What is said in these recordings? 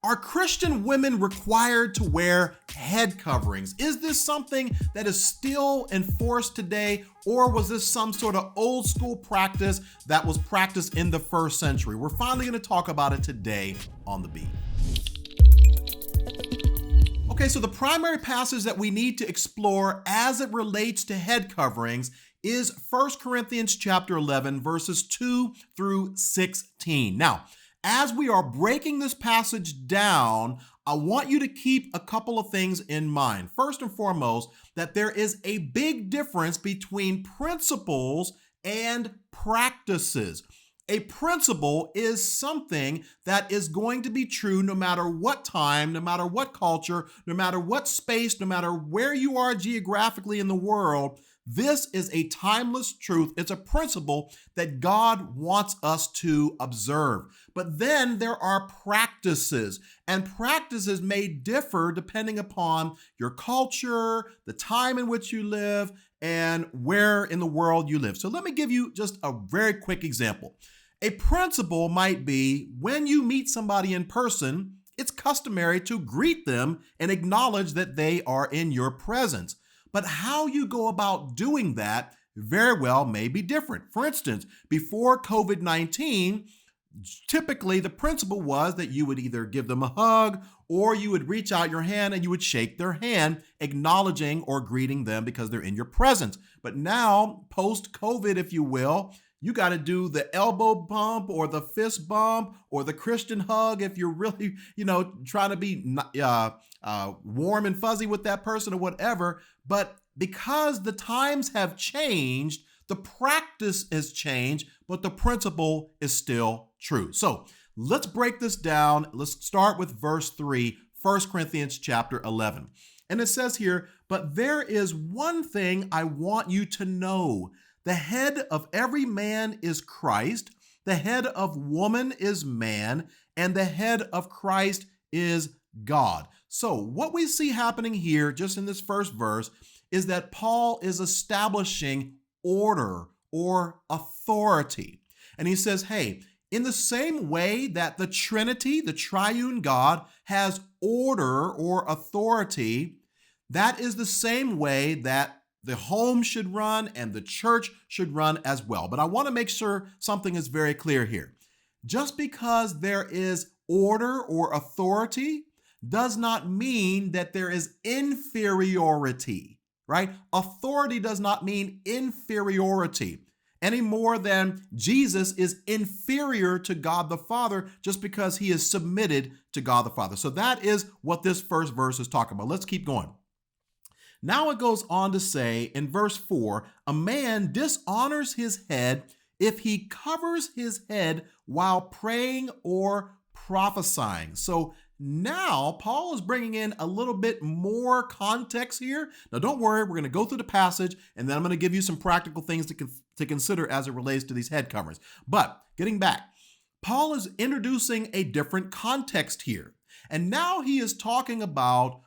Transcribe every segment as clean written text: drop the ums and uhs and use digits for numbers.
Are Christian women required to wear head coverings? Is this something that is still enforced today, or was this some sort of old school practice that was practiced in the first century? We're finally going to talk about it today on The Beat. Okay, so the primary passage that we need to explore as it relates to head coverings is 1 Corinthians chapter 11, verses 2 through 16. Now, as we are breaking this passage down, I want you to keep a couple of things in mind. First and foremost, that there is a big difference between principles and practices. A principle is something that is going to be true no matter what time, no matter what culture, no matter what space, no matter where you are geographically in the world. This is a timeless truth. It's a principle that God wants us to observe. But then there are practices, and practices may differ depending upon your culture, the time in which you live, and where in the world you live. So let me give you just a very quick example. A principle might be when you meet somebody in person, it's customary to greet them and acknowledge that they are in your presence. But how you go about doing that very well may be different. For instance, before COVID-19, typically the principle was that you would either give them a hug or you would reach out your hand and you would shake their hand, acknowledging or greeting them because they're in your presence. But now, post-COVID, if you will, you got to do the elbow bump or the fist bump or the Christian hug if you're really, trying to be warm and fuzzy with that person or whatever. But because the times have changed, the practice has changed, but the principle is still true. So let's break this down. Let's start with verse 3, 1 Corinthians chapter 11. And it says here, "But there is one thing I want you to know. The head of every man is Christ, the head of woman is man, and the head of Christ is God." So what we see happening here, just in this first verse, is that Paul is establishing order or authority. And he says, hey, in the same way that the Trinity, the triune God, has order or authority, that is the same way that the home should run and the church should run as well. But I want to make sure something is very clear here. Just because there is order or authority does not mean that there is inferiority, right? Authority does not mean inferiority any more than Jesus is inferior to God the Father just because he is submitted to God the Father. So that is what this first verse is talking about. Let's keep going. Now it goes on to say in verse 4, "A man dishonors his head if he covers his head while praying or prophesying." So now Paul is bringing in a little bit more context here. Now don't worry, we're going to go through the passage and then I'm going to give you some practical things to consider as it relates to these head coverings. But getting back, Paul is introducing a different context here. And now he is talking about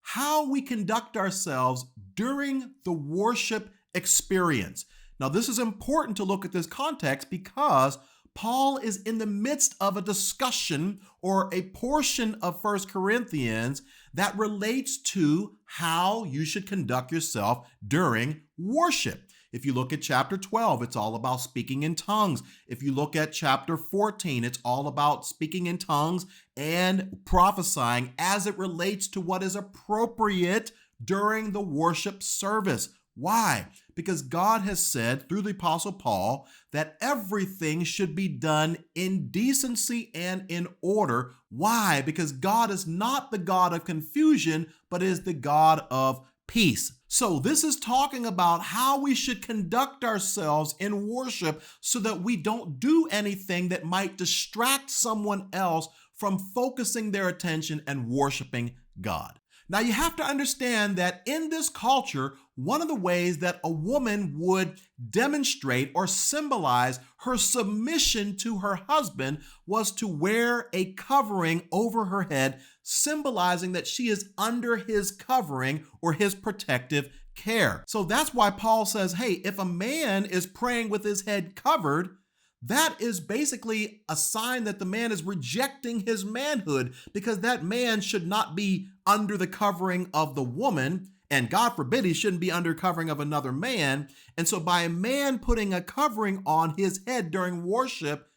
how we conduct ourselves during the worship experience. Now, this is important to look at this context because Paul is in the midst of a discussion or a portion of 1 Corinthians that relates to how you should conduct yourself during worship. If you look at chapter 12, it's all about speaking in tongues. If you look at chapter 14, it's all about speaking in tongues and prophesying as it relates to what is appropriate during the worship service. Why? Because God has said through the Apostle Paul that everything should be done in decency and in order. Why? Because God is not the God of confusion, but is the God of peace. So this is talking about how we should conduct ourselves in worship so that we don't do anything that might distract someone else from focusing their attention and worshiping God. Now you have to understand that in this culture, one of the ways that a woman would demonstrate or symbolize her submission to her husband was to wear a covering over her head, symbolizing that she is under his covering or his protective care. So that's why Paul says, hey, if a man is praying with his head covered, that is basically a sign that the man is rejecting his manhood, because that man should not be under the covering of the woman. And God forbid he shouldn't be under covering of another man. And so by a man putting a covering on his head during worship,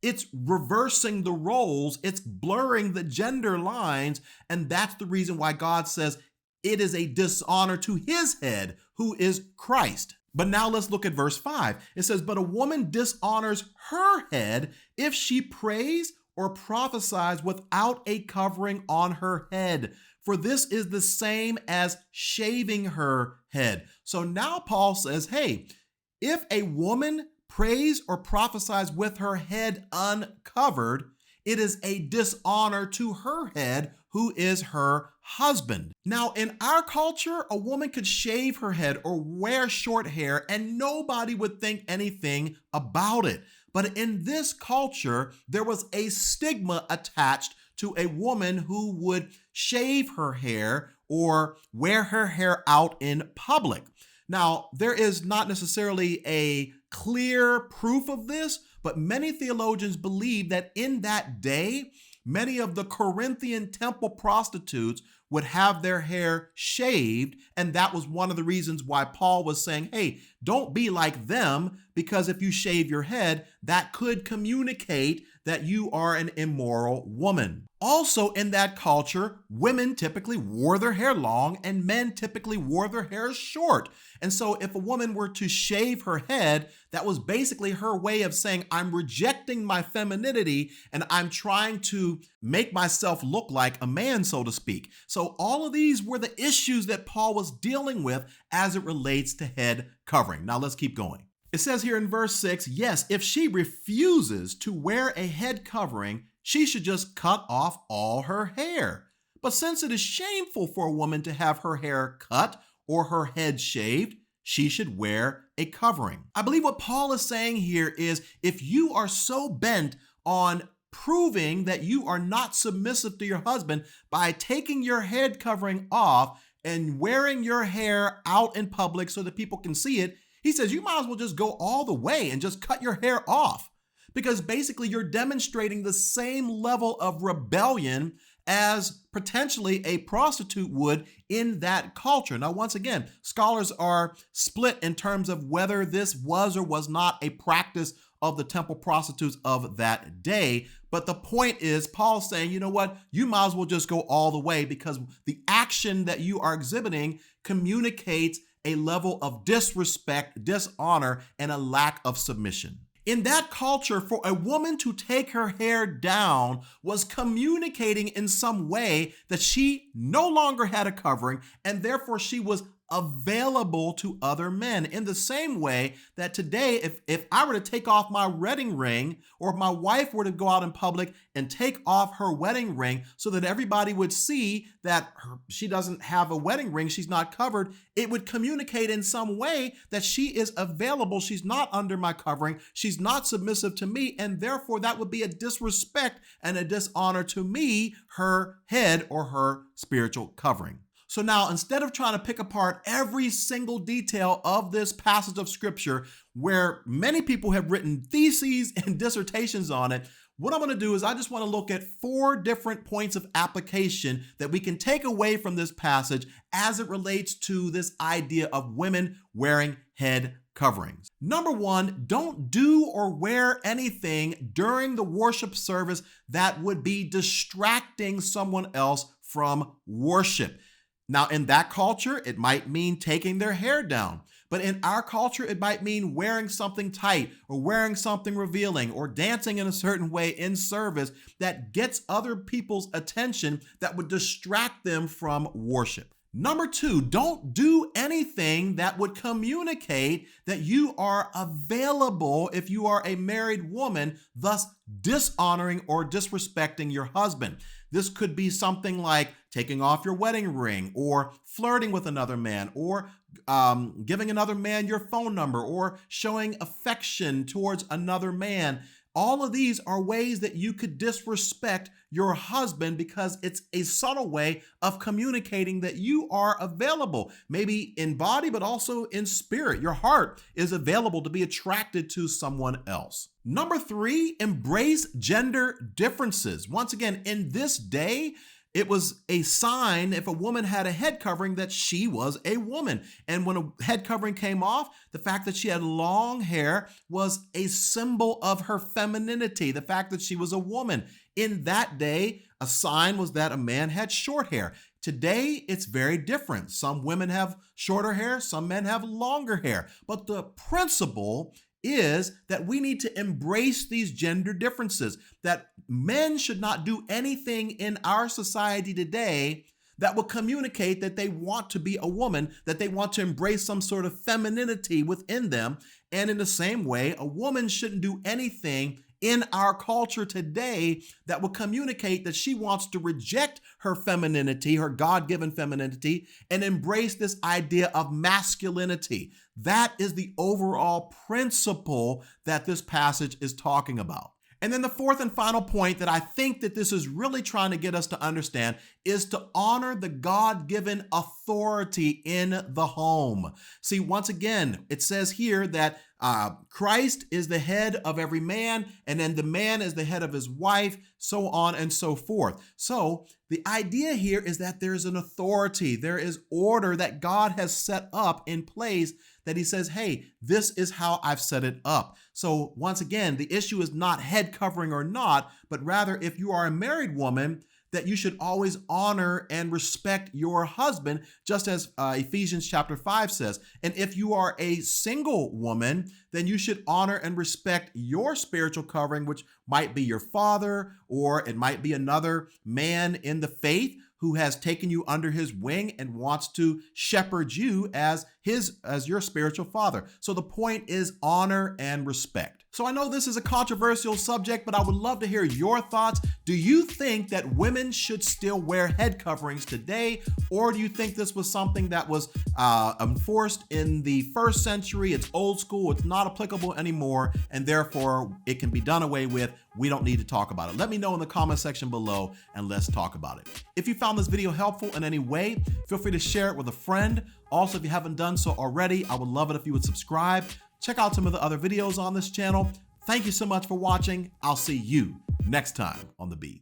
it's reversing the roles, it's blurring the gender lines. And that's the reason why God says it is a dishonor to his head, who is Christ. But now let's look at verse 5. It says, but a woman dishonors her head if she prays or prophesies without a covering on her head, for this is the same as shaving her head. So now Paul says, hey, if a woman prays or prophesies with her head uncovered, it is a dishonor to her head, who is her husband. Now, in our culture, a woman could shave her head or wear short hair and nobody would think anything about it. But in this culture, there was a stigma attached to a woman who would shave her hair or wear her hair out in public. Now, there is not necessarily a clear proof of this, but many theologians believe that in that day, many of the Corinthian temple prostitutes would have their hair shaved, and that was one of the reasons why Paul was saying, hey, don't be like them, because if you shave your head, that could communicate that you are an immoral woman. Also, in that culture, women typically wore their hair long and men typically wore their hair short. And so if a woman were to shave her head, that was basically her way of saying, I'm rejecting my femininity and I'm trying to make myself look like a man, so to speak. So all of these were the issues that Paul was dealing with as it relates to head covering. Now let's keep going. It says here in verse 6, yes, if she refuses to wear a head covering, she should just cut off all her hair. But since it is shameful for a woman to have her hair cut or her head shaved, she should wear a covering. I believe what Paul is saying here is, if you are so bent on proving that you are not submissive to your husband by taking your head covering off and wearing your hair out in public so that people can see it, he says you might as well just go all the way and just cut your hair off, because basically you're demonstrating the same level of rebellion as potentially a prostitute would in that culture. Now, once again, scholars are split in terms of whether this was or was not a practice of the temple prostitutes of that day. But the point is, Paul's saying, you know what, you might as well just go all the way, because the action that you are exhibiting communicates a level of disrespect, dishonor, and a lack of submission. In that culture, for a woman to take her hair down was communicating in some way that she no longer had a covering, and therefore she was available to other men. In the same way that today, if I were to take off my wedding ring, or if my wife were to go out in public and take off her wedding ring so that everybody would see that she doesn't have a wedding ring, she's not covered, it would communicate in some way that she is available, she's not under my covering, she's not submissive to me, and therefore that would be a disrespect and a dishonor to me, her head or her spiritual covering. So now, instead of trying to pick apart every single detail of this passage of scripture, where many people have written theses and dissertations on it, what I'm going to do is I just want to look at 4 different points of application that we can take away from this passage as it relates to this idea of women wearing head coverings. Number 1, don't do or wear anything during the worship service that would be distracting someone else from worship. Now, in that culture, it might mean taking their hair down. But in our culture, it might mean wearing something tight or wearing something revealing or dancing in a certain way in service that gets other people's attention that would distract them from worship. Number 2, don't do anything that would communicate that you are available if you are a married woman, thus dishonoring or disrespecting your husband. This could be something like taking off your wedding ring, or flirting with another man, or giving another man your phone number, or showing affection towards another man. All of these are ways that you could disrespect your husband because it's a subtle way of communicating that you are available, maybe in body, but also in spirit. Your heart is available to be attracted to someone else. Number 3, embrace gender differences. Once again, in this day, it was a sign if a woman had a head covering that she was a woman. And when a head covering came off, the fact that she had long hair was a symbol of her femininity, the fact that she was a woman. In that day, a sign was that a man had short hair. Today, it's very different. Some women have shorter hair, some men have longer hair. But the principle is that we need to embrace these gender differences, that men should not do anything in our society today that will communicate that they want to be a woman, that they want to embrace some sort of femininity within them. And in the same way, a woman shouldn't do anything in our culture today that will communicate that she wants to reject her femininity, her God-given femininity, and embrace this idea of masculinity. That is the overall principle that this passage is talking about. And then the fourth and final point that I think that this is really trying to get us to understand is to honor the God-given authority in the home. See, once again, it says here that Christ is the head of every man, and then the man is the head of his wife, so on and so forth. So the idea here is that there's an authority, there is order that God has set up in place that he says, hey, this is how I've set it up. So once again, the issue is not head covering or not, but rather if you are a married woman, that you should always honor and respect your husband, just as Ephesians chapter 5 says. And if you are a single woman, then you should honor and respect your spiritual covering, which might be your father, or it might be another man in the faith who has taken you under his wing and wants to shepherd you as your spiritual father. So the point is honor and respect. So I know this is a controversial subject, but I would love to hear your thoughts. Do you think that women should still wear head coverings today? Or do you think this was something that was enforced in the first century? It's old school, it's not applicable anymore, and therefore it can be done away with. We don't need to talk about it. Let me know in the comment section below and let's talk about it. If you found this video helpful in any way, feel free to share it with a friend. Also, if you haven't done so already, I would love it if you would subscribe. Check out some of the other videos on this channel. Thank you so much for watching. I'll see you next time on The Beat.